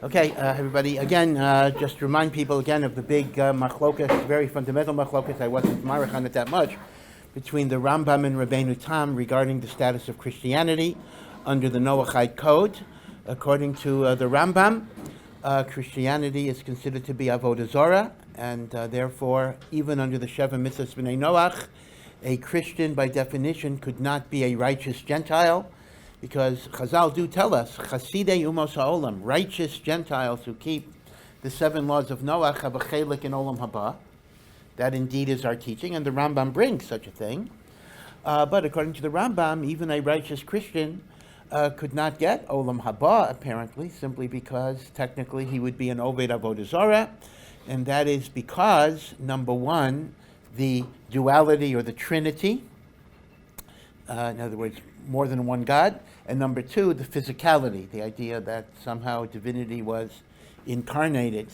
Okay, everybody, again, just to remind people again of the big machlokas, very fundamental machlokas, I wasn't marich on it that much, between the Rambam and Rabbeinu Tam regarding the status of Christianity under the Noachide code. According to the Rambam, Christianity is considered to be avodah zarah, and therefore, even under the Sheva Mitzvahs B'nai Noach, a Christian, by definition, could not be a righteous Gentile, because Chazal do tell us, Chasidei Umos HaOlam, righteous Gentiles who keep the 7 laws of Noach have a chelik in Olam Haba. That indeed is our teaching, and the Rambam brings such a thing. But according to the Rambam, even a righteous Christian could not get Olam Haba, apparently, simply because technically he would be an Oved Avodah Zarah, and that is because, number one, the duality or the Trinity, in other words, more than one God, and number two, the physicality, the idea that somehow divinity was incarnated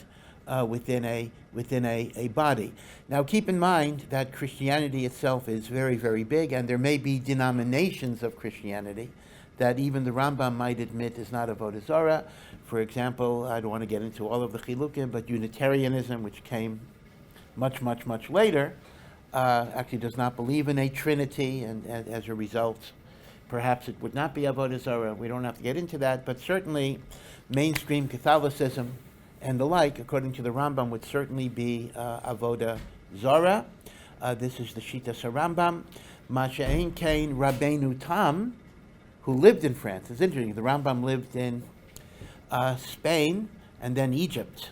within a body. Now, keep in mind that Christianity itself is very, very big, and there may be denominations of Christianity that even the Rambam might admit is not avodah zarah. For example, I don't want to get into all of the chilukim, but Unitarianism, which came much, much, much later, actually does not believe in a Trinity, and as a result, perhaps it would not be avodah zarah. We don't have to get into that, but certainly mainstream Catholicism and the like, according to the Rambam, would certainly be avodah zarah. This is the Shitas HaRambam. Masha'en Kain Rabbeinu Tam, who lived in France. It's interesting. The Rambam lived in Spain and then Egypt,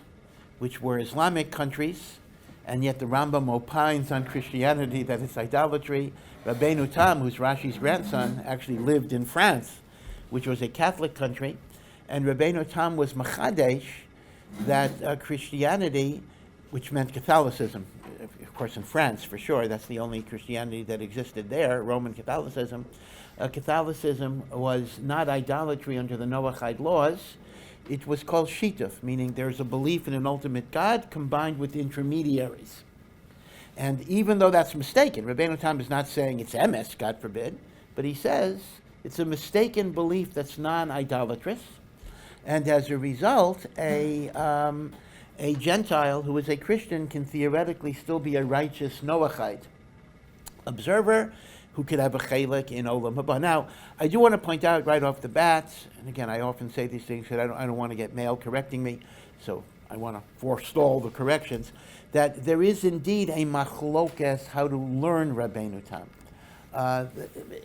which were Islamic countries, and yet the Rambam opines on Christianity that it's idolatry. Rabbeinu Tam, who's Rashi's grandson, actually lived in France, which was a Catholic country, and Rabbeinu Tam was machadesh that Christianity, which meant Catholicism, of course in France for sure, that's the only Christianity that existed there, Roman Catholicism. Catholicism was not idolatry under the Noachide laws. It was called shituf, meaning there's a belief in an ultimate God combined with intermediaries. And even though that's mistaken, Rabbeinu Tam is not saying it's emes, God forbid, but he says it's a mistaken belief that's non-idolatrous, and as a result, a Gentile who is a Christian can theoretically still be a righteous Noachide observer who could have a chelik in Olam Haba. Now, I do want to point out right off the bat, and again, I often say these things because I don't want to get mail correcting me, so I want to forestall the corrections, that there is indeed a machlokes how to learn Rabbeinu Tam.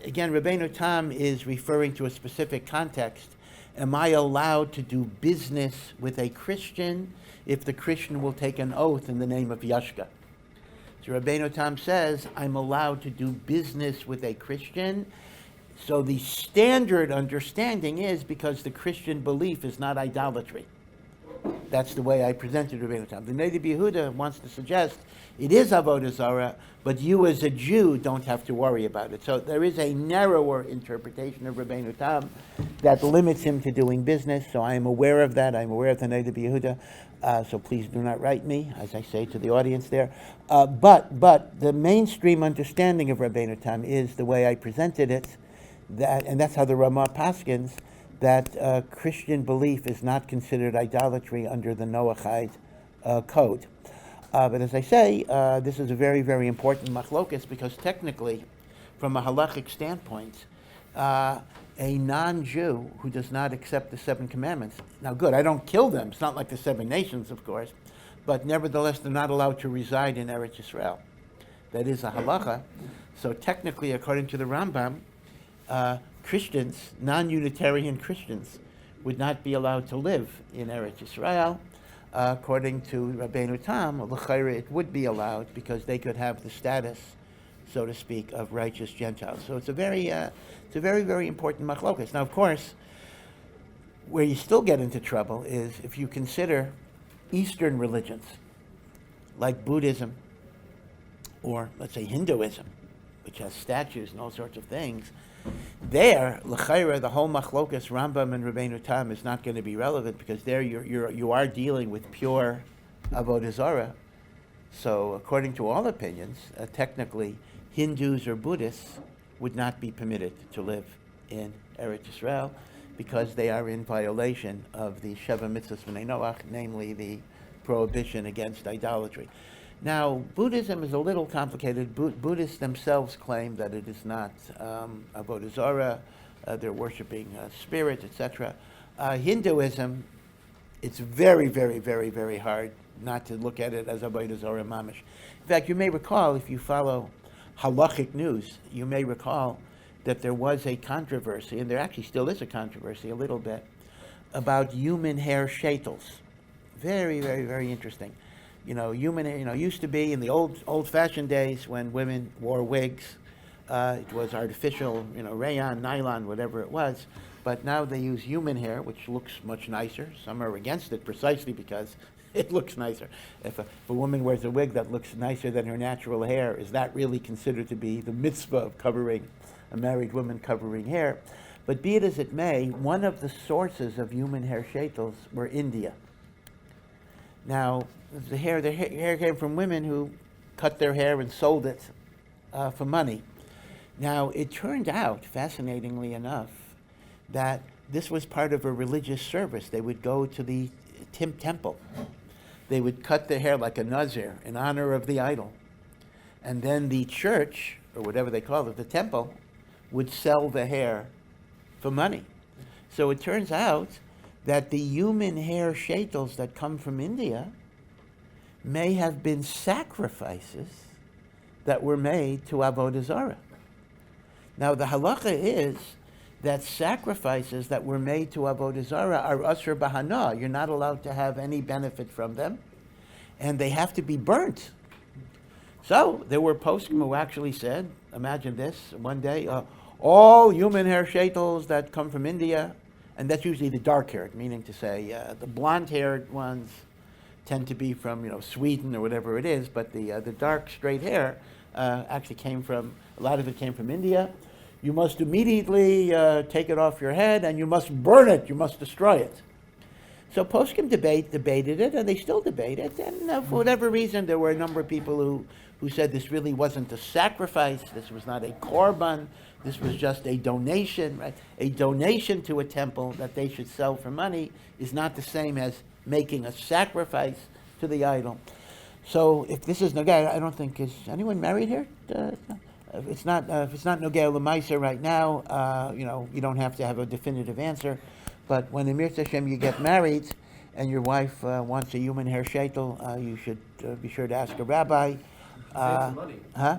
Again, Rabbeinu Tam is referring to a specific context. Am I allowed to do business with a Christian if the Christian will take an oath in the name of Yashka? So Rabbeinu Tam says, I'm allowed to do business with a Christian. So the standard understanding is because the Christian belief is not idolatry. That's the way I presented Rabbeinu Tam. The Native Yehuda wants to suggest it is avodah zarah, but you as a Jew don't have to worry about it. So there is a narrower interpretation of Rabbeinu Tam that limits him to doing business. So I am aware of that. I'm aware of the Native Yehuda. So please do not write me, as I say to the audience there. But the mainstream understanding of Rabbeinu Tam is the way I presented it, and that's how the Ramah paskins, that Christian belief is not considered idolatry under the Noachide code. But as I say, this is a very, very important machlokas because technically, from a halachic standpoint, a non-Jew who does not accept the 7 commandments, now good, I don't kill them, it's not like the 7 nations, of course, but nevertheless, they're not allowed to reside in Eretz Yisrael. That is a halacha. So technically, according to the Rambam, Christians, non-Unitarian Christians, would not be allowed to live in Eretz Yisrael. According to Rabbeinu Tam, l'chayra, it would be allowed because they could have the status, so to speak, of righteous Gentiles. So it's a very, very important machlokas. Now, of course, where you still get into trouble is if you consider Eastern religions, like Buddhism, or let's say Hinduism, which has statues and all sorts of things. There, l'chayra, the whole machlokas Rambam and Rabbeinu Tam is not going to be relevant because there you are dealing with pure avodah zarah. So, according to all opinions, technically, Hindus or Buddhists would not be permitted to live in Eretz Yisrael because they are in violation of the Sheva Mitzvahs B'nai Noach, namely the prohibition against idolatry. Now, Buddhism is a little complicated. Buddhists themselves claim that it is not Avodah Zarah, they're worshiping spirits, etc. Hinduism, it's very, very, very, very hard not to look at it as Avodah Zarah mamish. In fact, you may recall, if you follow Halachic news, you may recall that there was a controversy, and there actually still is a controversy a little bit, about human hair shaitels. Very, very, very interesting. Used to be in the old-fashioned days when women wore wigs, it was artificial, rayon, nylon, whatever it was. But now they use human hair, which looks much nicer. Some are against it precisely because it looks nicer. If a woman wears a wig that looks nicer than her natural hair, is that really considered to be the mitzvah of covering a married woman covering hair? But be it as it may, one of the sources of human hair shaitels were India. Now, the hair came from women who cut their hair and sold it for money. Now, it turned out, fascinatingly enough, that this was part of a religious service. They would go to the temple. They would cut their hair like a nazir in honor of the idol. And then the church, or whatever they call it, the temple, would sell the hair for money. So it turns out that the human hair shaitels that come from India may have been sacrifices that were made to Avodah Zarah. Now, the halacha is that sacrifices that were made to Avodah Zarah are asur b'hana. You're not allowed to have any benefit from them, and they have to be burnt. So there were poskim who actually said, imagine this, one day, all human hair shaitels that come from India, and that's usually the dark-haired, meaning to say the blonde-haired ones tend to be from Sweden or whatever it is, but the dark straight hair actually came from, a lot of it came from India. You must immediately take it off your head, and you must burn it, you must destroy it. So poskim debated it, and they still debate it, and for whatever reason, there were a number of people who said this really wasn't a sacrifice, this was not a korban, this was just a donation, right? A donation to a temple that they should sell for money is not the same as making a sacrifice to the idol. So if this is Nogay, I don't think, is anyone married here? If it's not Nogay L'Maisa right now, you don't have to have a definitive answer. But when Emir Hashem you get married and your wife wants a human hair sheitel, you should be sure to ask a rabbi. Save some money. Huh?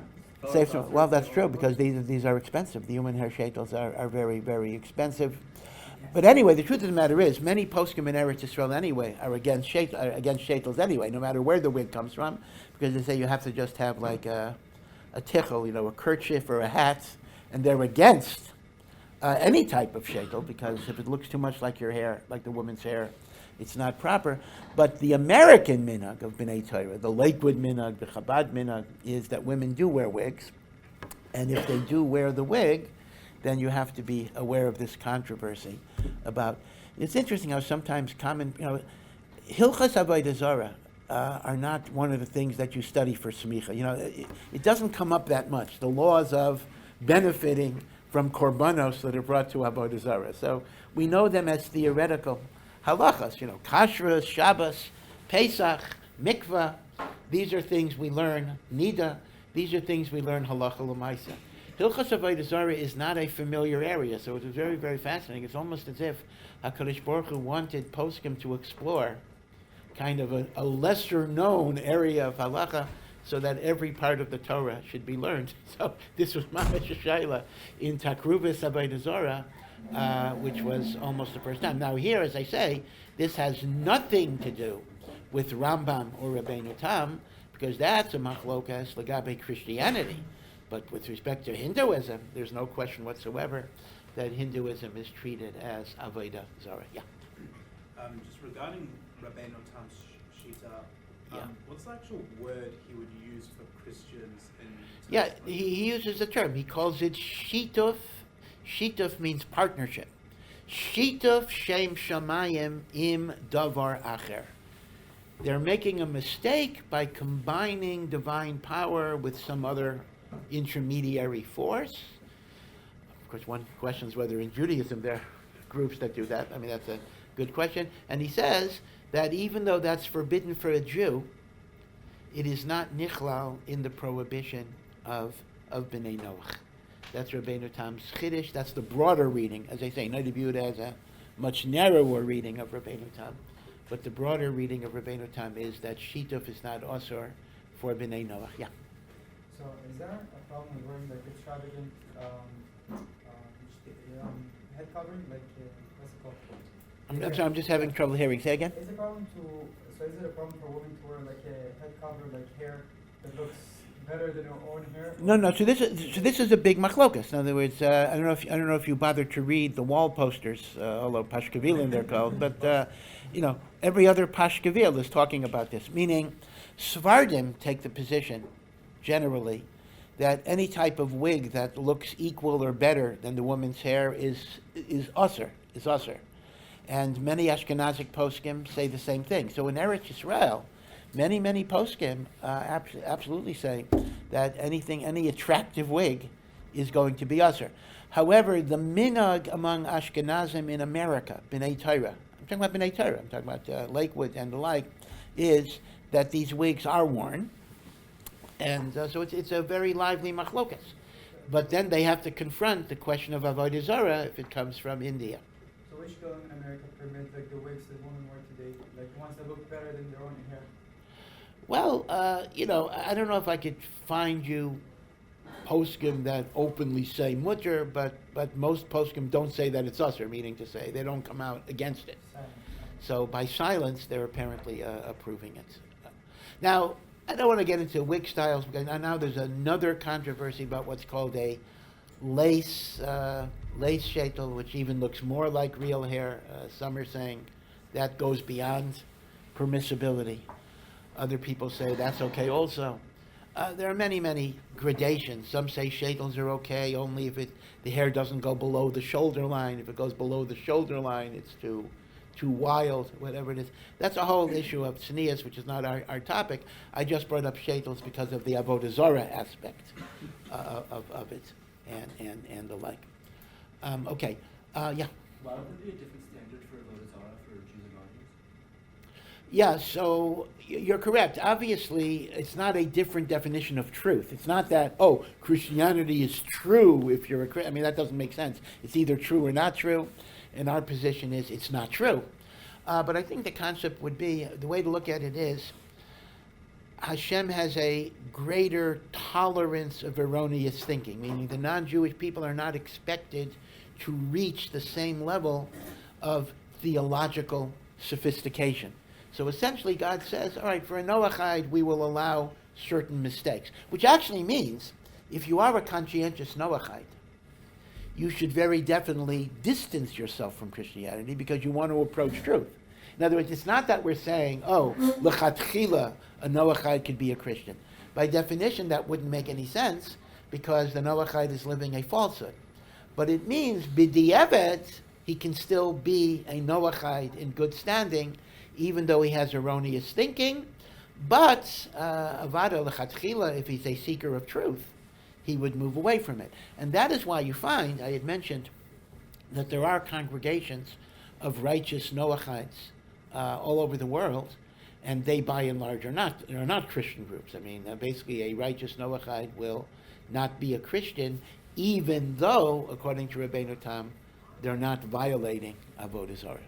Save some. Well, that's true because these are expensive. The human hair sheitels are very, very expensive. But anyway, the truth of the matter is, many poskim in Eretz Yisrael anyway are against sheitels anyway, no matter where the wig comes from, because they say you have to just have like a tichel, a kerchief or a hat, and they're against any type of sheitel because if it looks too much like your hair, like the woman's hair, it's not proper. But the American minhag of B'nai Torah, the Lakewood minhag, the Chabad minhag, is that women do wear wigs, and if they do wear the wig, then you have to be aware of this controversy about. It's interesting how sometimes Hilchas Avodah Zarah are not one of the things that you study for smicha. It doesn't come up that much. The laws of benefiting from korbanos that are brought to Avodah Zarah. So we know them as theoretical halachas. Kashrus, Shabbos, Pesach, Mikvah. These are things we learn. Nida. These are things we learn halacha l'maisa. Hilchas Avodah Zarah is not a familiar area, so it was very, very fascinating. It's almost as if HaKadosh Baruch Hu wanted poskim to explore kind of a lesser-known area of halacha so that every part of the Torah should be learned. So this was Mamash Shaila in Takruvas Avodah Zarah, which was almost the first time. Now here, as I say, this has nothing to do with Rambam or Rabbeinu Tam, because that's a machlokas legabe Christianity. But with respect to Hinduism, there's no question whatsoever that Hinduism is treated as Avodah Zarah. Yeah. Just regarding Rabbeinu Tam's shita, what's the actual word he would use for Christians in? Yeah, he uses the term. He calls it shituf. Shituf means partnership. Shituf shem shamayim im davar acher. They're making a mistake by combining divine power with some other intermediary force. Of course, one questions whether in Judaism there groups that do that. I mean, that's a good question. And he says that even though that's forbidden for a Jew, it is not nichlal in the prohibition of B'nai Noach. That's Rabbeinu Tam's Chiddush. That's the broader reading. As I say, not to view it as a much narrower reading of Rabbeinu Tam, but the broader reading of Rabbeinu Tam is that shituf is not osor for B'nai Noach. Yeah. So is there a problem with wearing like extravagant head covering, like what's it called? I'm sorry, I'm just having trouble hearing. Say again? Is it a problem for women to wear like a head cover, like hair that looks better than her own hair? No. So this is a big machlokas. In other words, I don't know if you bothered to read the wall posters, although pashkavilim they're called, but every other pashkavil is talking about this. Meaning, Svardim take the position, generally, that any type of wig that looks equal or better than the woman's hair is usher. And many Ashkenazic poskim say the same thing. So in Eretz Yisrael, many poskim absolutely say that any attractive wig is going to be usher. However, the minhag among Ashkenazim in America, B'nai Torah, I'm talking about B'nai Torah, I'm talking about Lakewood and the like, is that these wigs are worn. And so it's a very lively machlokas. But then they have to confront the question of avodah zarah if it comes from India. So which government in America permits like the wigs that women wear today, like the ones that look better than their own hair? Well, I don't know if I could find you poskim that openly say mutter, but most poskim don't say that it's usher, meaning to say they don't come out against it. So by silence, they're apparently approving it. Now, I don't want to get into wig styles because now there's another controversy about what's called a lace sheitel, which even looks more like real hair. Some are saying that goes beyond permissibility. Other people say that's okay also. There are many gradations. Some say sheitels are okay only if the hair doesn't go below the shoulder line. If it goes below the shoulder line, it's too wild, whatever it is. That's a whole issue of tznius, which is not our topic. I just brought up sheitels because of the avodah zarah aspect of it and the like. Okay, yeah. Why would there be a different standard for avodah zarah for Jews and non-Jews? Yeah, so you're correct. Obviously, it's not a different definition of truth. It's not that, Christianity is true if you're a Christian. I mean, that doesn't make sense. It's either true or not true. And our position is it's not true. But I think the concept would be, the way to look at it is, Hashem has a greater tolerance of erroneous thinking, meaning the non-Jewish people are not expected to reach the same level of theological sophistication. So essentially God says, all right, for a Noachide we will allow certain mistakes, which actually means if you are a conscientious Noachide, you should very definitely distance yourself from Christianity because you want to approach truth. In other words, it's not that we're saying, l'chatchila, a Noachide could be a Christian. By definition, that wouldn't make any sense because the Noachide is living a falsehood. But it means, b'di'evet, he can still be a Noachide in good standing, even though he has erroneous thinking. But, avada l'chatchila, if he's a seeker of truth, he would move away from it. And that is why you find, I had mentioned, that there are congregations of righteous Noachides all over the world, and they by and large are not Christian groups. I mean, basically a righteous Noachide will not be a Christian, even though, according to Rabbeinu Tam, they're not violating avodah zarah.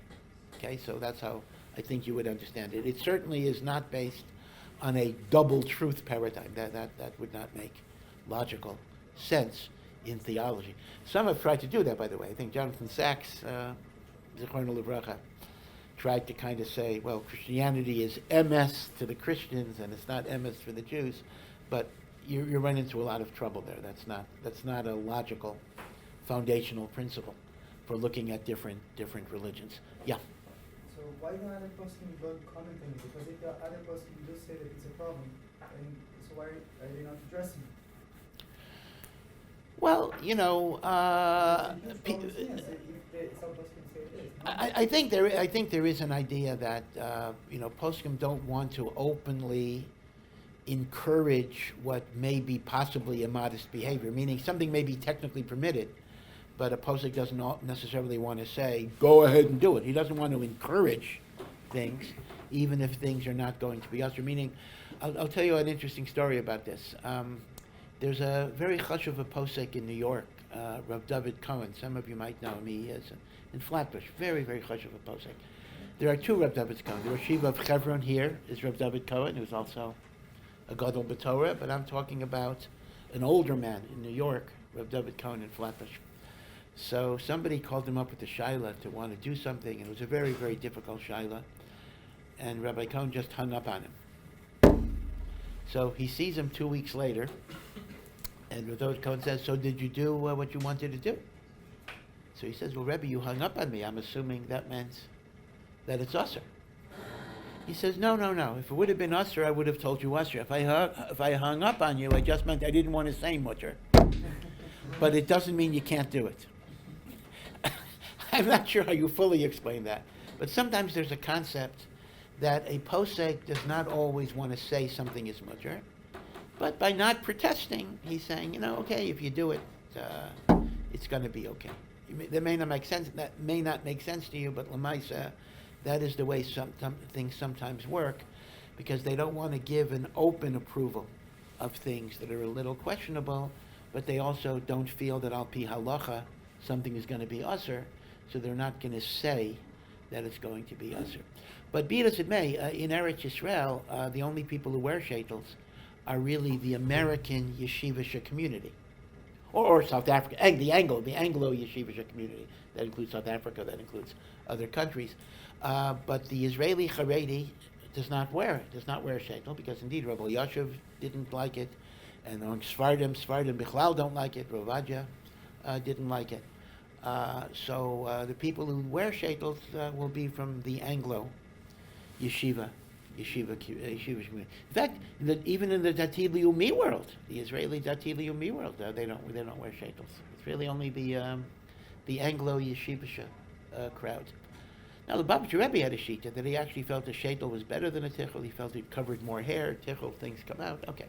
Okay, so that's how I think you would understand it. It certainly is not based on a double truth paradigm. That would not make logical sense in theology. Some have tried to do that, by the way. I think Jonathan Sachs, Zichrono Livracha, tried to kind of say, well, Christianity is MS to the Christians and it's not MS for the Jews, but you run into a lot of trouble there. That's not a logical, foundational principle for looking at different religions. Yeah. So why the other poskim don't comment on it? Because if the other poskim do say that it's a problem, and so why are they not addressing it? Well, I think there is an idea that poskim don't want to openly encourage what may be possibly immodest behavior, meaning something may be technically permitted, but a posek doesn't necessarily want to say, go ahead and do it. He doesn't want to encourage things, even if things are not going to be usher. Meaning, I'll tell you an interesting story about this. There's a very chashuv a posek in New York, Rav David Cohen. Some of you might know him. He is in Flatbush. Very, very chashuv a posek. There are two Rav David Cohen. The Rosh Yeshiva of Chevron here is Rav David Cohen, who's also a Gadol B'Torah, but I'm talking about an older man in New York, Rav David Cohen in Flatbush. So somebody called him up with a shaila to want to do something, and it was a very, very difficult shaila, and Rabbi Cohen just hung up on him. So he sees him 2 weeks later, and Rav David Cohen says, so did you do what you wanted to do? So he says, well, Rebbe, you hung up on me. I'm assuming that meant that it's usher. He says, no. If it would have been usher, I would have told you usher. If I hung up on you, I just meant I didn't want to say mutter. But it doesn't mean you can't do it. I'm not sure how you fully explain that. But sometimes there's a concept that a posek does not always want to say something is mutter. But by not protesting, he's saying, okay, if you do it, it's going to be okay. That may not make sense. That may not make sense to you, but l'maisa, that is the way some things sometimes work, because they don't want to give an open approval of things that are a little questionable, but they also don't feel that al pi halacha something is going to be usher, so they're not going to say that it's going to be usher. But be it as it may, in Eretz Yisrael, the only people who wear shaitels are really the American yeshivish community, or South Africa, and the Anglo yeshivish community. That includes South Africa, that includes other countries. But the Israeli Haredi does not wear a sheitel, because indeed Rabbi Yashiv didn't like it, and among Sfardim Bichlal don't like it. Rav Adja didn't like it. So the people who wear sheitels will be from the Anglo yeshiva community. In fact, even in the Dati Leumi world, the Israeli Dati Leumi world, they don't wear sheitels. It's really only the Anglo yeshiva crowd. Now, the Babich Rebbe had a shita that he actually felt a sheitel was better than a tichel. He felt it covered more hair. Tichel, things come out. Okay.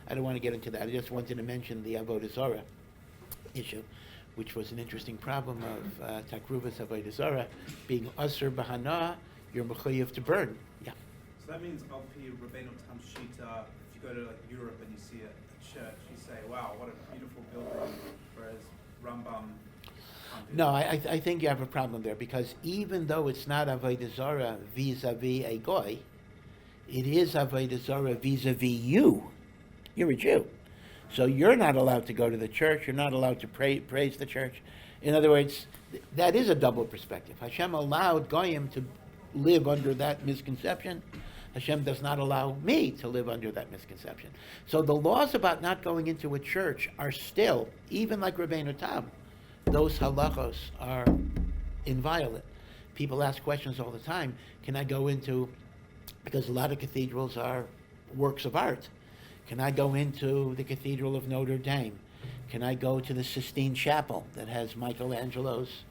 I don't want to get into that. I just wanted to mention the Avodah Zarah issue, which was an interesting problem of Takruvas Avodah Zarah being Asr Bahana, you're Mechayev to burn. Yeah. So that means Al Pi Rabbeinu Tam Shita, if you go to Europe and you see a church, you say, wow, what a beautiful building, whereas Rambam... No, I think you have a problem there, because even though it's not Avodah Zarah vis-a-vis a goy, it is Avodah Zarah vis-a-vis you. You're a Jew. So you're not allowed to go to the church. You're not allowed to praise the church. In other words, that is a double perspective. Hashem allowed goyim to live under that misconception. Hashem does not allow me to live under that misconception. So the laws about not going into a church are still, even like Rabbeinu Tam, those halachos are inviolate. People ask questions all the time. Can I go into, because a lot of cathedrals are works of art. Can I go into the Cathedral of Notre Dame? Can I go to the Sistine Chapel that has Michelangelo's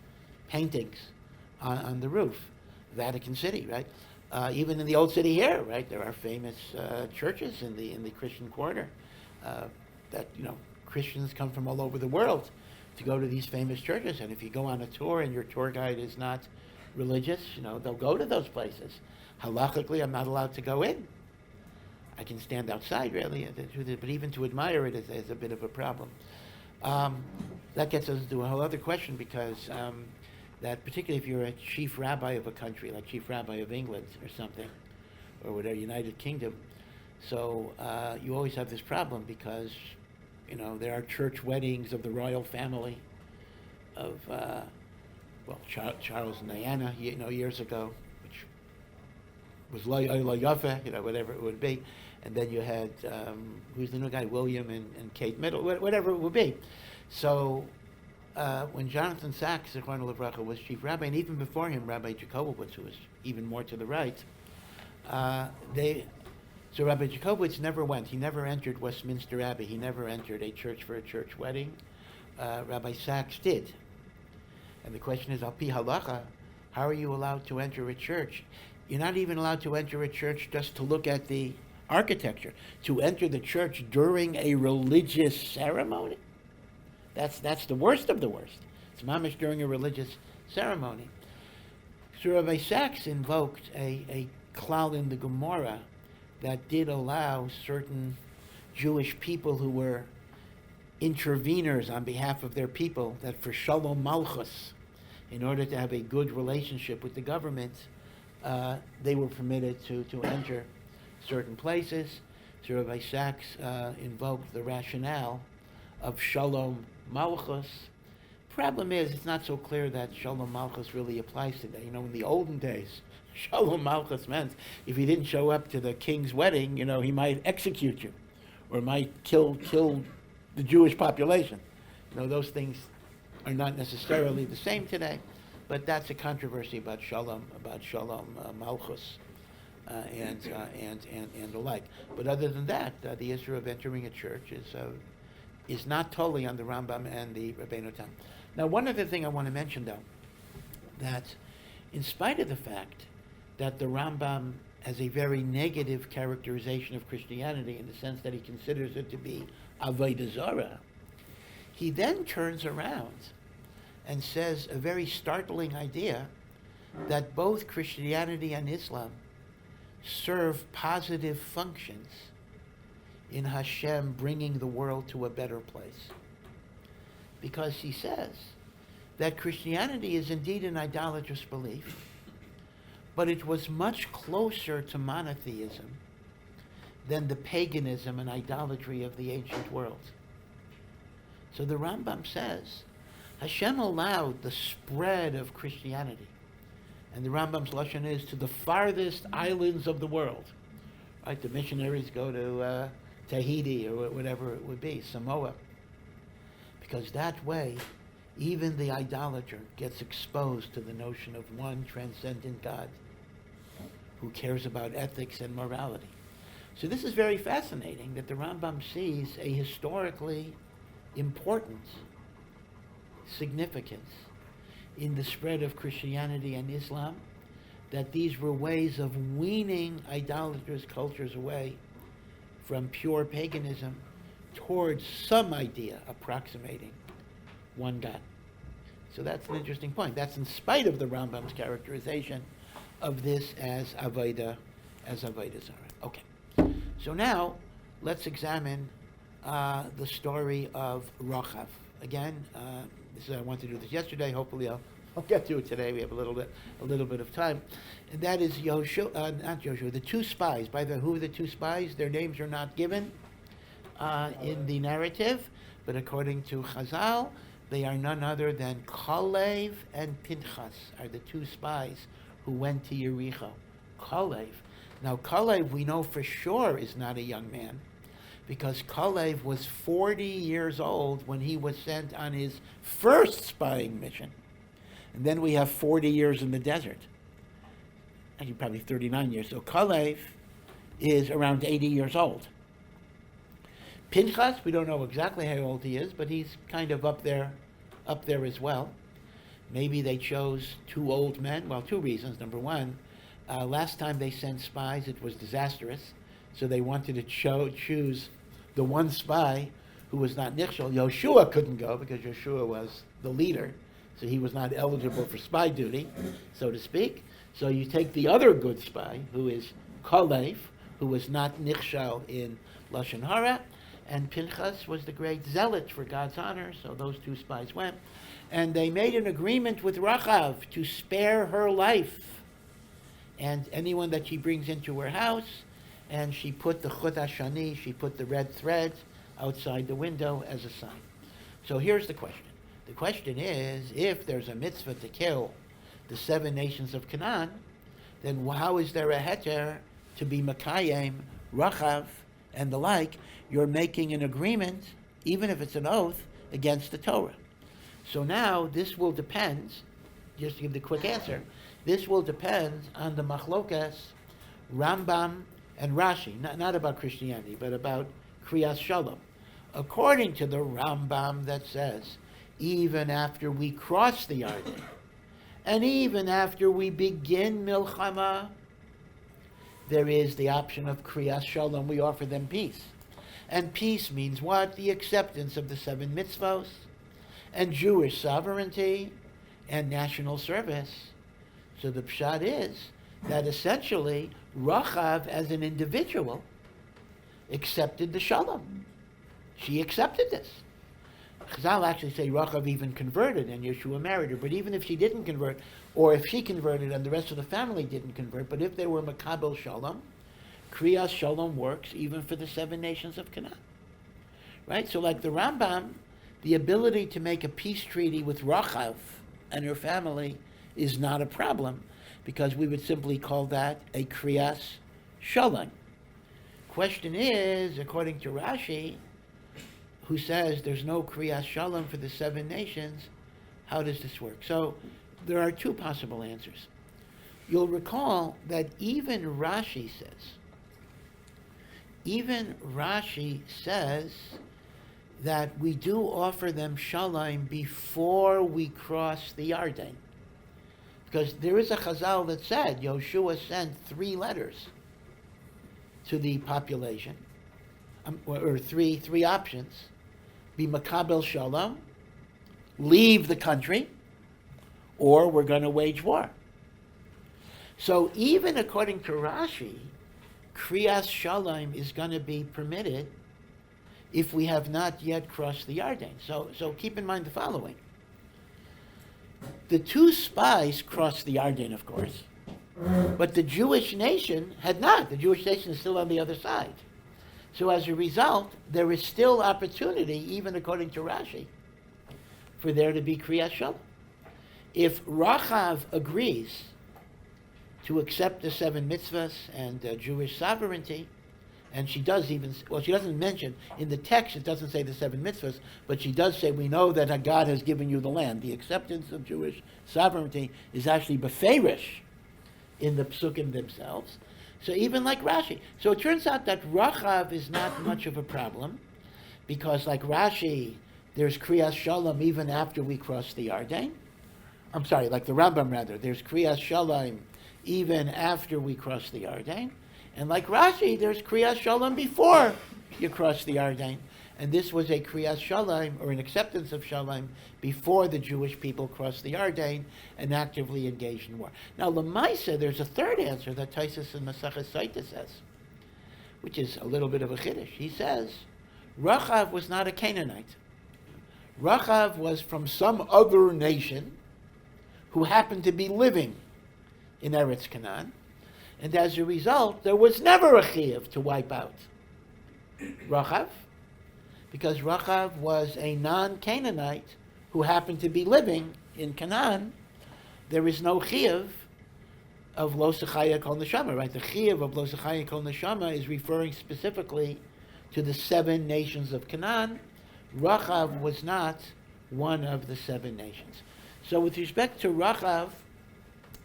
paintings on the roof? Vatican City, right? Even in the old city here, right? There are famous churches in the Christian quarter that, Christians come from all over the world to go to these famous churches. And if you go on a tour and your tour guide is not religious, they'll go to those places. Halachically, I'm not allowed to go in. I can stand outside, really, but even to admire it is a bit of a problem. That gets us to a whole other question, because that particularly if you're a chief rabbi of a country, like chief rabbi of England or something, or whatever, United Kingdom, so you always have this problem, because there are church weddings of the royal family of Charles and Diana, years ago, which was La Yafa, whatever it would be. And then you had, who's the new guy, William and Kate Middle, whatever it would be. So when Jonathan Sachs, Zichrono Livracha, was chief rabbi, and even before him, Rabbi Jacobowitz, who was even more to the right, so Rabbi Jacobowitz never went. He never entered Westminster Abbey. He never entered a church for a church wedding. Rabbi Sachs did. And the question is, al pi halacha, how are you allowed to enter a church? You're not even allowed to enter a church just to look at the architecture. To enter the church during a religious ceremony? That's the worst of the worst. It's mamish during a religious ceremony. So Rabbi Sachs invoked a klal in the Gemara that did allow certain Jewish people who were interveners on behalf of their people, that for shalom malchus, in order to have a good relationship with the government, they were permitted to enter certain places. So Rabbi Sachs invoked the rationale of shalom malchus. Problem is, it's not so clear that shalom malchus really applies today. You know, in the olden days, shalom malchus meant if you didn't show up to the king's wedding, you know, he might execute you, or might kill the Jewish population. You know, those things are not necessarily the same today, but that's a controversy about shalom malchus and the like. But other than that, the issue of entering a church is not totally on the Rambam and the Rabbeinu Tam. Now, one other thing I want to mention, though, that in spite of the fact that the Rambam has a very negative characterization of Christianity in the sense that he considers it to be avodah zarah, he then turns around and says a very startling idea that both Christianity and Islam serve positive functions in Hashem bringing the world to a better place. Because he says that Christianity is indeed an idolatrous belief, but it was much closer to monotheism than the paganism and idolatry of the ancient world. So the Rambam says Hashem allowed the spread of Christianity, and the Rambam's lashon is to the farthest islands of the world. Right? The missionaries go to Tahiti or whatever it would be, Samoa, because that way even the idolater gets exposed to the notion of one transcendent God who cares about ethics and morality. So this is very fascinating that the Rambam sees a historically important significance in the spread of Christianity and Islam, that these were ways of weaning idolatrous cultures away from pure paganism towards some idea approximating one God. So that's an interesting point. That's in spite of the Rambam's characterization of this as avodah zarah. Okay. So now let's examine the story of Rahab. Again, I wanted to do this yesterday. Hopefully I'll get to it today. We have a little bit of time. And that is the two spies. By the way, who are the two spies? Their names are not given in the narrative, but according to Chazal, they are none other than Kalev and Pinchas are the two spies who went to Yericho. Kalev. Now Kalev we know for sure is not a young man, because Kalev was 40 years old when he was sent on his first spying mission. And then we have 40 years in the desert. Actually, probably 39 years. So Kalev is around 80 years old. Pinchas, we don't know exactly how old he is, but he's kind of up there as well. Maybe they chose two old men. Well, two reasons. Number one, last time they sent spies, it was disastrous. So they wanted to choose the one spy who was not nichshel. Yoshua couldn't go because Yoshua was the leader, so he was not eligible for spy duty, so to speak. So you take the other good spy, who is Kalev, who was not nichshel in Lashon Hara, and Pinchas was the great zealot for God's honor, so those two spies went. And they made an agreement with Rahab to spare her life and anyone that she brings into her house, and she put the chut hashani, she put the red thread outside the window as a sign. So here's the question. The question is, if there's a mitzvah to kill the 7 nations of Canaan, then how is there a heter to be Makayim, Rahab, and the like? You're making an agreement, even if it's an oath, against the Torah. So now this will depend, just to give the quick answer, this will depend on the machlokas, Rambam and Rashi, not about Christianity, but about Kriyas Shalom. According to the Rambam that says, even after we cross the Yarden, and even after we begin Milchama, there is the option of Kriyas Shalom. We offer them peace. And peace means what? The acceptance of the 7 mitzvos, and Jewish sovereignty and national service. So the pshat is that essentially Rahab as an individual accepted the shalom. She accepted this. Chazal actually say Rahab even converted and Yeshua married her. But even if she didn't convert, or if she converted and the rest of the family didn't convert, but if they were makabel shalom, kriyas shalom works even for the 7 nations of Canaan. Right? So like the Rambam, the ability to make a peace treaty with Rahab and her family is not a problem, because we would simply call that a kriyas shalom. Question is, according to Rashi, who says there's no kriyas shalom for the 7 nations, how does this work? So there are 2 possible answers. You'll recall that even Rashi says that we do offer them shalom before we cross the Yarden. Because there is a chazal that said Yoshua sent 3 letters to the population, or three options: be makabel shalom, leave the country, or we're going to wage war. So even according to Rashi, kriyas shalom is going to be permitted if we have not yet crossed the Yarden. So keep in mind the following. The 2 spies crossed the Yarden, of course, but the Jewish nation had not. The Jewish nation is still on the other side. So as a result, there is still opportunity, even according to Rashi, for there to be kriyas shalom. If Rahab agrees to accept the 7 mitzvahs and Jewish sovereignty, and she does even, well, she doesn't mention, in the text it doesn't say the 7 mitzvahs, but she does say, we know that God has given you the land. The acceptance of Jewish sovereignty is actually beferish in the psukim themselves. So even like Rashi. So it turns out that Rahab is not much of a problem, because like Rashi, there's kriyas shalom even after we cross the Yarden. I'm sorry, like the Rambam rather, there's kriyas shalom even after we cross the Yarden. And like Rashi, there's kriyas shalom before you cross the Yarden. And this was a kriyas shalom, or an acceptance of shalom, before the Jewish people crossed the Yarden and actively engaged in war. Now, Lamaisa, there's a 3rd answer that Taisus in Masachas Saita says, which is a little bit of a chiddush. He says, Rahab was not a Canaanite. Rahab was from some other nation who happened to be living in Eretz Canaan, and as a result, there was never a chiyuv to wipe out Rahab, because Rahab was a non-Canaanite who happened to be living in Canaan. There is no chiyuv of lo sechaya kol neshama, right? The chiyuv of lo sechaya kol neshama is referring specifically to the 7 nations of Canaan. Rahab was not one of the 7 nations. So with respect to Rahab,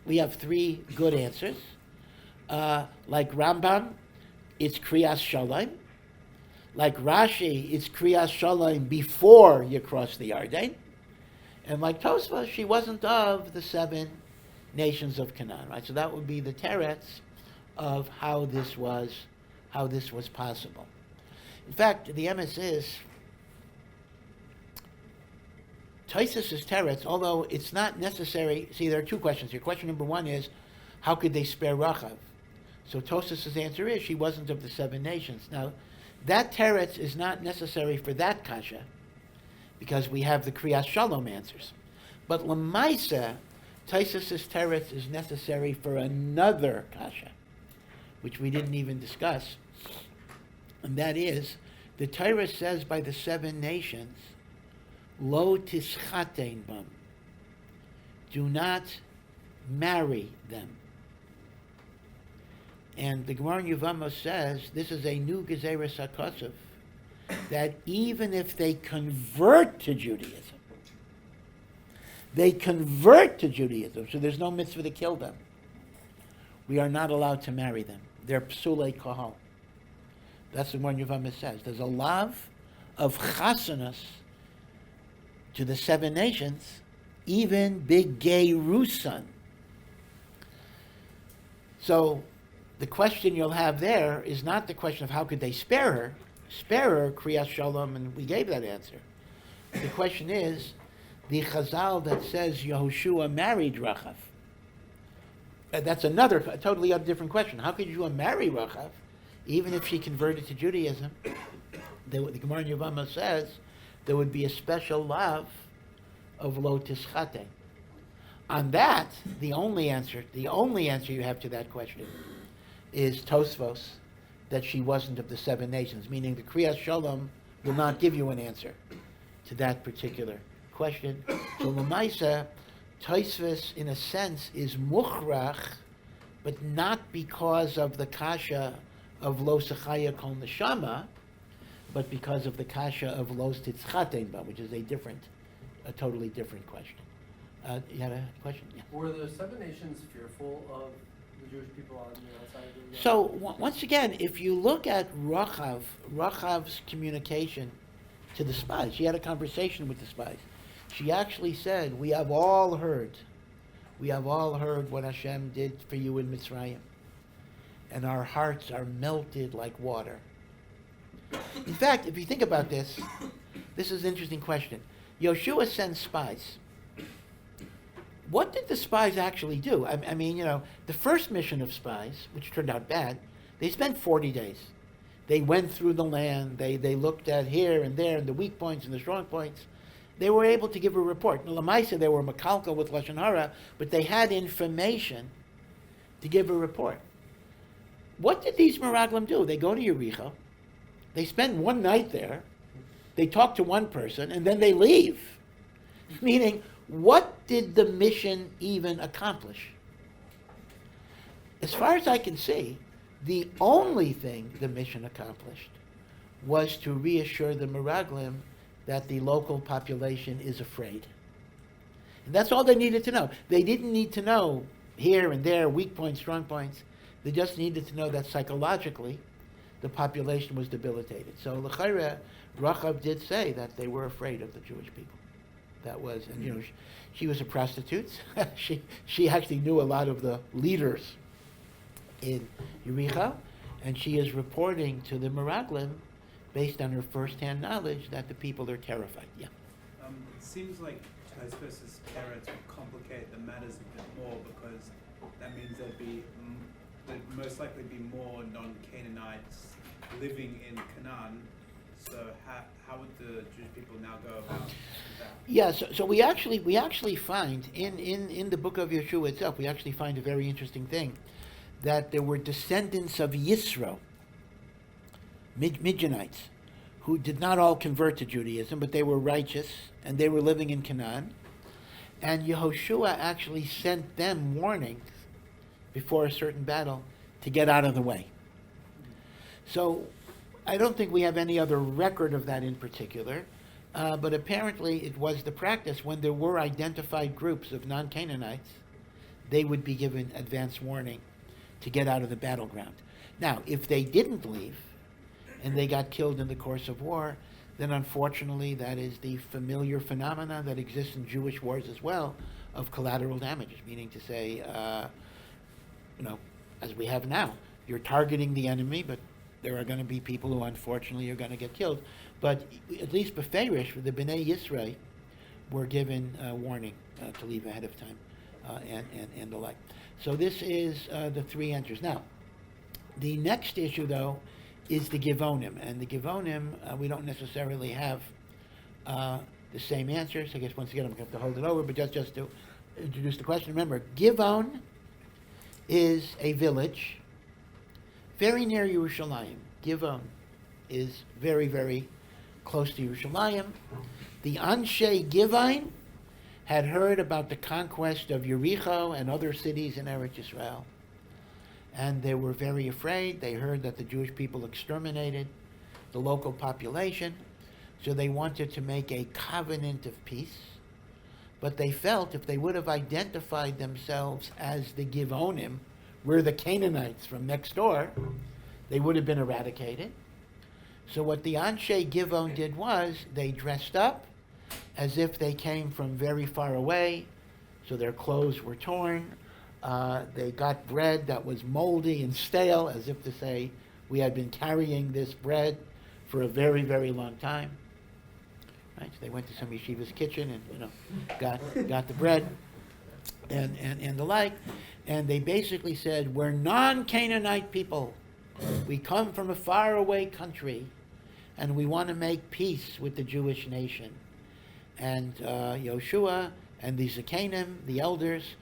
we have 3 good answers. Like Rambam, it's kriyas shalom. Like Rashi, it's kriyas shalom before you cross the Yarden. And like Tosfos, she wasn't of the 7 nations of Canaan, right? So that would be the teretz of how this was possible. In fact, the emes is Tosfos' teretz, although it's not necessary. See, there are 2 questions here. Question number 1 is, how could they spare Rahab? So Tosfos' answer is, she wasn't of the 7 nations. Now, that teretz is not necessary for that kasha, because we have the kriyas shalom answers. But Lamaisa, Tosfos' teretz is necessary for another kasha, which we didn't even discuss. And that is, the Torah says by the 7 nations, lo tischatein bam, do not marry them. And the Gemara in Yevamos says this is a new Gezeres HaKosov, that even if they convert to Judaism, so there's no mitzvah to kill them, we are not allowed to marry them. They're psulei kahal. That's what Gemara in Yevamos says. There's a lav of chasanas to the 7 nations, even big gay Rusan. So the question you'll have there is not the question of how could they spare her, kriyas shalom, and we gave that answer. The question is, the Chazal that says Yehoshua married Rahab. That's another totally different question. How could Yeshua marry Rahab, even if she converted to Judaism? The Gemara in Yevamah says there would be a special love of lo tischate. On that, the only answer you have to that question is Tosfos, that she wasn't of the 7 nations, meaning the Kriyas Shalom will not give you an answer to that particular question. So Lamaisa, Tosfos, in a sense, is muchrach, but not because of the kasha of lo sechaya kol neshama, but because of the kasha of lo titzchaten ba, which is a totally different question. You had a question? Yeah. Were the 7 nations fearful of the Jewish people on the outside of the So once again, if you look at Rahav's communication to the spies, she had a conversation with the spies. She actually said, "We have all heard what Hashem did for you in Mitzrayim, and our hearts are melted like water." In fact, if you think about this, this is an interesting question. Yoshua sends spies. What did the spies actually do? I mean, the first mission of spies, which turned out bad, they spent 40 days. They went through the land. They looked at here and there and the weak points and the strong points. They were able to give a report. Now, Lamaisa, they were makalka with Lashon Hara, but they had information to give a report. What did these Meraglim do? They go to Yericho. They spend one night there. They talk to one person, and then they leave. Meaning, what did the mission even accomplish? As far as I can see, the only thing the mission accomplished was to reassure the Meraglim that the local population is afraid. And that's all they needed to know. They didn't need to know here and there, weak points, strong points. They just needed to know that psychologically the population was debilitated. So l'chayra, Rahab did say that they were afraid of the Jewish people. That was, and she was a prostitute. she actually knew a lot of the leaders in Yericho, and she is reporting to the Meraglim based on her first-hand knowledge that the people are terrified. Yeah. It seems like Tosfos's parents would complicate the matters a bit more, because that means there'd most likely be more non-Canaanites living in Canaan. So how would the Jewish people now go about that? Yeah, so we actually find in the book of Yeshua itself, we actually find a very interesting thing, that there were descendants of Yisro, Gibeonites, who did not all convert to Judaism, but they were righteous, and they were living in Canaan. And Yehoshua actually sent them warnings before a certain battle to get out of the way. So I don't think we have any other record of that in particular, but apparently it was the practice when there were identified groups of non-Canaanites, they would be given advance warning to get out of the battleground. Now, if they didn't leave, and they got killed in the course of war, then unfortunately that is the familiar phenomena that exists in Jewish wars as well, of collateral damages, meaning to say, as we have now, you're targeting the enemy, but there are going to be people who unfortunately are going to get killed. But at least Beferish, the Bnei Yisrael, were given warning to leave ahead of time and the like. So this is the 3 answers. Now, the next issue, though, is the Givonim. And the Givonim, we don't necessarily have the same answers. I guess once again I'm going to have to hold it over, but just to introduce the question. Remember, Givon is a village very near Yerushalayim. Givon is very, very close to Yerushalayim. The Anshe Givon had heard about the conquest of Yericho and other cities in Eretz Yisrael. And they were very afraid. They heard that the Jewish people exterminated the local population. So they wanted to make a covenant of peace. But they felt if they would have identified themselves as the Givonim, we're the Canaanites from next door, they would have been eradicated. So what the Anshe Givon did was they dressed up as if they came from very far away. So their clothes were torn. They got bread that was moldy and stale, as if to say, we had been carrying this bread for a very, very long time. right? So they went to some yeshiva's kitchen and, got the bread and the like. And they basically said, we're non-Canaanite people. We come from a faraway country, and we want to make peace with the Jewish nation. And Yoshua and the Zakanim, the elders,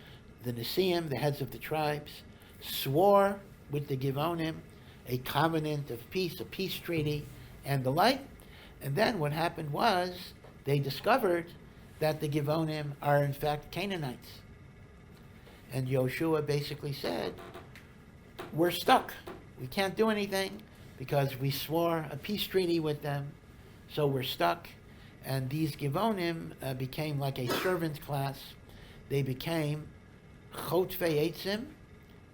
the Nesiim, the heads of the tribes, swore with the Gibeonim a covenant of peace, a peace treaty, and the like. And then what happened was they discovered that the Gibeonim are in fact Canaanites. And Yoshua basically said, we're stuck. We can't do anything because we swore a peace treaty with them, so we're stuck. And these Gibeonim became like a servant class. They became Chotvei Eitzim,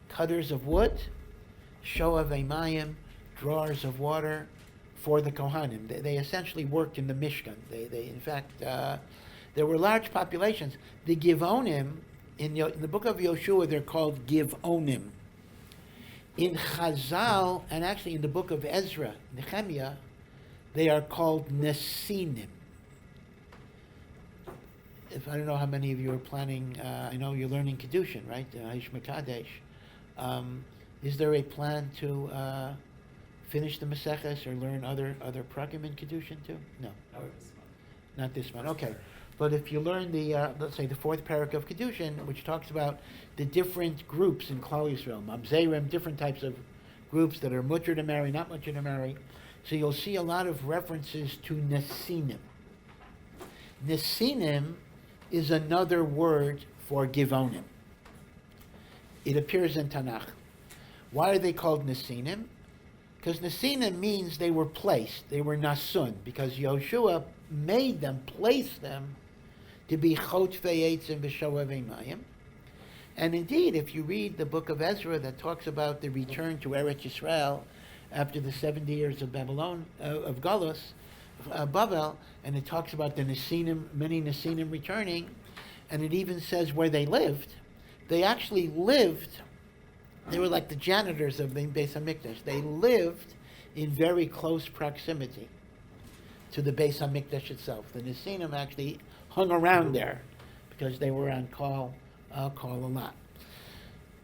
cutters of wood, Shoavei Mayim, drawers of water for the Kohanim. They essentially worked in the Mishkan. They in fact, there were large populations. The Gibeonim, in the book of Yoshua, they're called Gibeonim. In Chazal, and actually in the book of Ezra, Nehemiah, they are called Nesinim. If I don't know how many of you are planning, I know you're learning Kedushin, right? Aish Mekadesh. Is there a plan to finish the Maseches or learn other pragim in Kedushin too? No. Not this one. Okay. But if you learn the, let's say, the fourth parak of Kedushin, which talks about the different groups in Klal Yisrael, Mamzerim, different types of groups that are mutter to marry, not mutter to marry, so you'll see a lot of references to Nesinim. Nesinim is another word for Gibeonim. It appears in Tanakh. Why are they called Nesinim? Because Nesinim means they were placed. They were Nasun, because Yoshua made them, placed them to be Chotvei Eitzim v'Shoavei Mayim. And indeed, if you read the book of Ezra that talks about the return to Eretz Yisrael after the 70 years of Babylon, of Galus, Bavel, and it talks about the Nesinim, many Nesinim returning, and it even says where they lived. They actually lived, they were like the janitors of the Beis HaMikdash. They lived in very close proximity to the Beis HaMikdash itself. The Nesinim actually hung around there because they were on call a lot.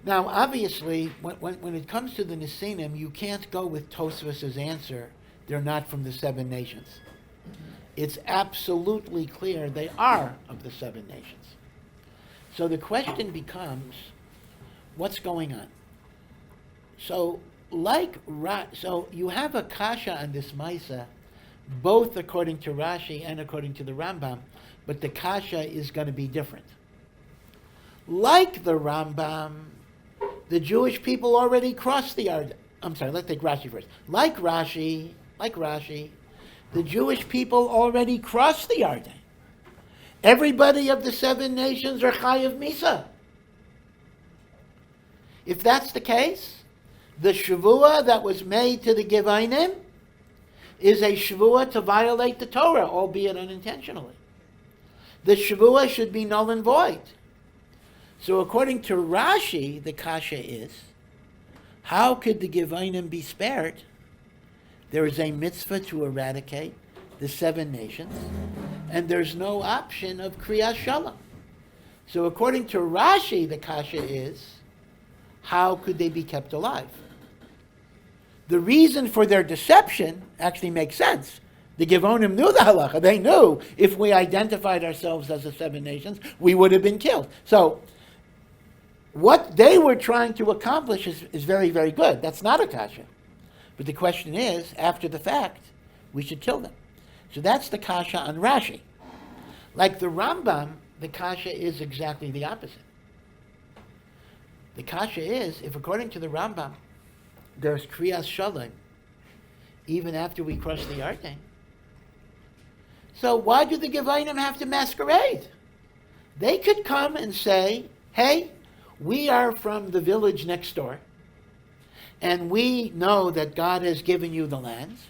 Now, obviously, when it comes to the Nesinim, you can't go with Tosfos' answer, they're not from the 7 nations. It's absolutely clear they are of the 7 nations. So the question becomes, what's going on? So you have a kasha on this Maisa, both according to Rashi and according to the Rambam, but the kasha is going to be different. Like the Rambam, the Jewish people already crossed the Yarden. I'm sorry, let's take Rashi first. Like Rashi, the Jewish people already crossed the Yarden. Everybody of the 7 nations are Chayav Misa. If that's the case, the Shavua that was made to the Gibeonim is a Shavua to violate the Torah, albeit unintentionally. The Shavua should be null and void. So according to Rashi, the kasha is, how could the Gibeonim be spared? There is a mitzvah to eradicate the 7 nations, and there's no option of Kriyas Shalom. So according to Rashi, the kasha is, how could they be kept alive? The reason for their deception actually makes sense. The Gibeonim knew the halacha. They knew if we identified ourselves as the 7 nations, we would have been killed. So what they were trying to accomplish is very, very good. That's not a kasha. But the question is, after the fact, we should kill them. So that's the kasha on Rashi. Like the Rambam, the kasha is exactly the opposite. The kasha is, if according to the Rambam, there's Kriyas Shalom, even after we cross the Yarden, so why do the Gibeonim have to masquerade? They could come and say, hey, we are from the village next door, and we know that God has given you the lands,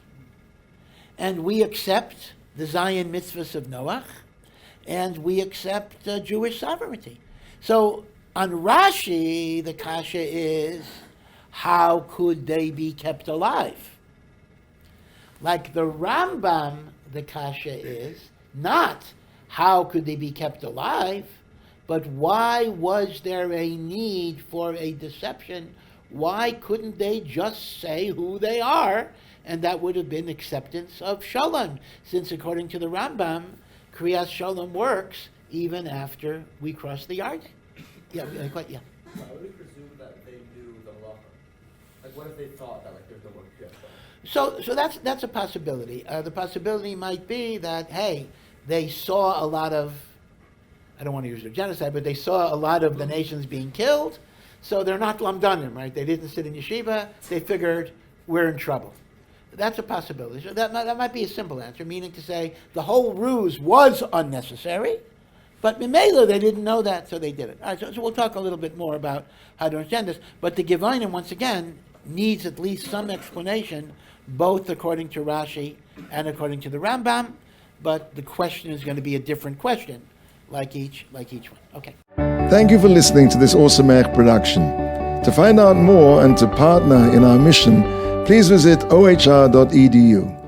and we accept the Zion mitzvahs of Noach, and we accept Jewish sovereignty. So on Rashi, the kasha is, how could they be kept alive? Like the Rambam, the kasha is, Not how could they be kept alive, but why was there a need for a deception? Why couldn't they just say who they are? And that would have been acceptance of Shalom, since according to the Rambam, Kriyas Shalom works even after we cross the Yarden. Yeah. Why would we presume that they knew the Halacha? Like, what if they thought that, like, there's no more Kriyas? So that's a possibility. The possibility might be that, hey, they saw a lot of, I don't want to use the genocide, but they saw a lot of the nations being killed, so they're not lamdanim, right? They didn't sit in yeshiva. They figured we're in trouble. That's a possibility. So that might be a simple answer, meaning to say the whole ruse was unnecessary, but Mimela, they didn't know that, so they did it. All right, so we'll talk a little bit more about how to understand this. But the Gibeonite, once again, needs at least some explanation, both according to Rashi and according to the Rambam, but the question is going to be a different question, like each one. Okay. Thank you for listening to this Awesome Ech production. To find out more and to partner in our mission, please visit ohr.edu.